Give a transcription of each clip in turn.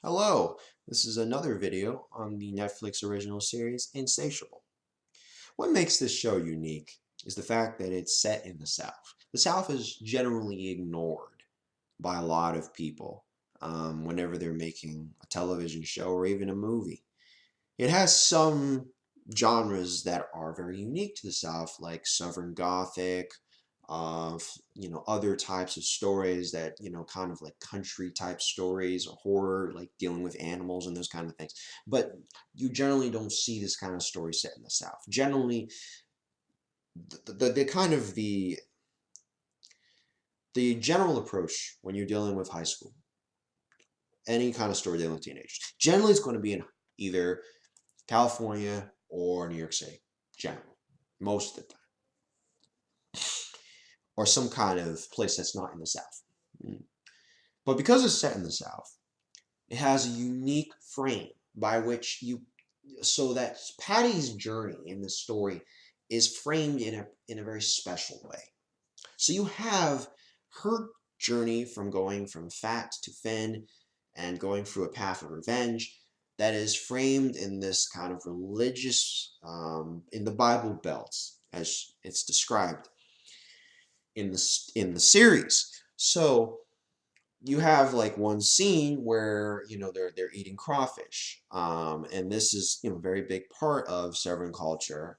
Hello, this is another video on the Netflix original series Insatiable. What makes this show unique is the fact that it's set in the South. The South is generally ignored by a lot of people whenever they're making a television show or even a movie. It has some genres that are very unique to the South, like Southern Gothic, of other types of stories that kind of like country type stories or horror, like dealing with animals and those kind of things. But you generally don't see this kind of story set in the South. Generally, the kind of the general approach when you're dealing with high school, any kind of story dealing with teenagers, generally it's going to be in either California or New York City, generally, most of the time, or some kind of place that's not in the South. But because it's set in the South, it has a unique frame by which so that Patty's journey in this story is framed in a very special way. So you have her journey from going from fat to thin and going through a path of revenge that is framed in this kind of religious, in the Bible Belt, as it's described in the series. So you have like one scene where they're eating crawfish, and this is a very big part of Southern culture.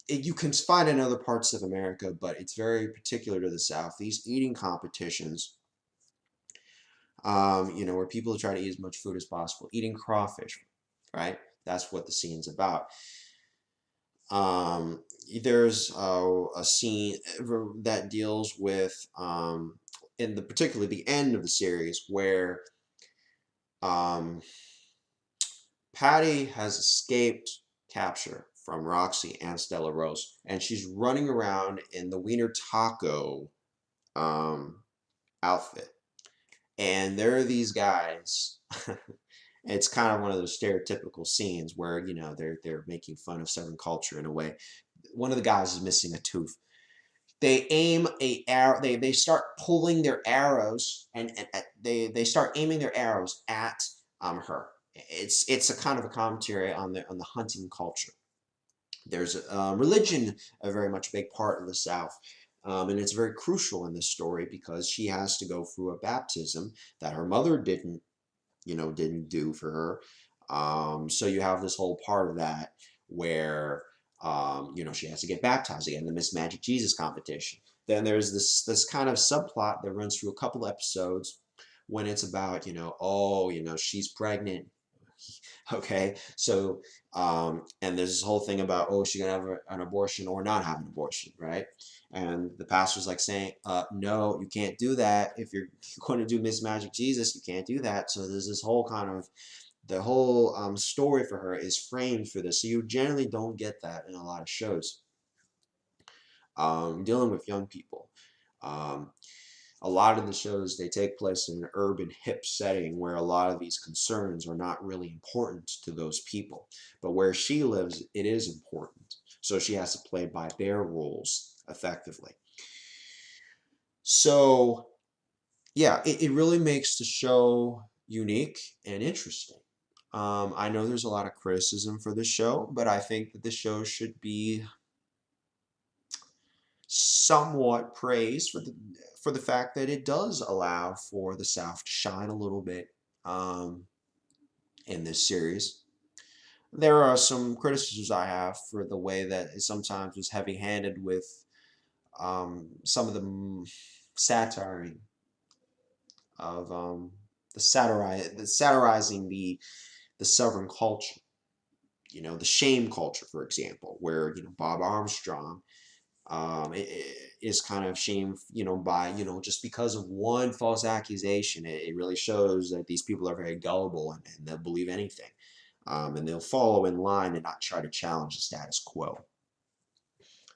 You can find in other parts of America, but it's very particular to the South. These eating competitions, where people try to eat as much food as possible, eating crawfish, right? That's what the scene's about. Um, there's a scene that deals with in the particularly the end of the series where um, Patty has escaped capture from Roxy and Stella Rose, and she's running around in the Wiener Taco um, outfit. And there are these guys. It's kind of one of those stereotypical scenes where they're making fun of Southern culture in a way. One of the guys is missing a tooth. They aim a arrow. They start pulling their arrows, and they start aiming their arrows at her. It's a kind of a commentary on the hunting culture. There's religion, a very much big part of the South. And it's very crucial in this story because she has to go through a baptism that her mother didn't do for her. So you have this whole part of that where she has to get baptized again, the Miss Magic Jesus competition. Then there's this kind of subplot that runs through a couple episodes when it's about she's pregnant. Okay, so and there's this whole thing about, oh, she's gonna have an abortion or not have an abortion, right? And the pastor's like saying, no, you can't do that. If you're going to do Miss Magic Jesus, you can't do that. So there's this whole kind of the whole story for her is framed for this. So you generally don't get that in a lot of shows dealing with young people. Um, a lot of the shows, they take place in an urban hip setting where a lot of these concerns are not really important to those people, but where she lives it is important, so she has to play by their rules effectively. So yeah, it really makes the show unique and interesting. I know there's a lot of criticism for the show, but I think that the show should be somewhat praised for the fact that it does allow for the South to shine a little bit um, in this series. There are some criticisms I have for the way that it sometimes was heavy-handed with some of the satiring of the satirizing the Southern culture. The shame culture, for example, where Bob Armstrong it is kind of shamed, by, just because of one false accusation. It really shows that these people are very gullible, and they'll believe anything. And they'll follow in line and not try to challenge the status quo.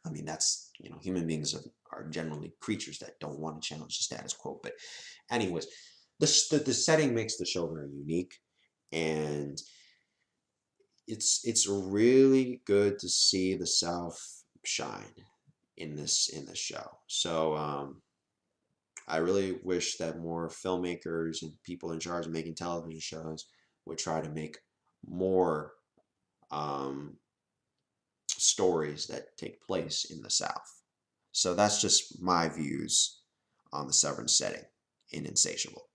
I mean, that's, human beings are generally creatures that don't want to challenge the status quo. But anyways, the setting makes the show very unique, and it's really good to see the South shine in this show. So I really wish that more filmmakers and people in charge of making television shows would try to make more um, stories that take place in the South. So that's just my views on the Southern setting in Insatiable.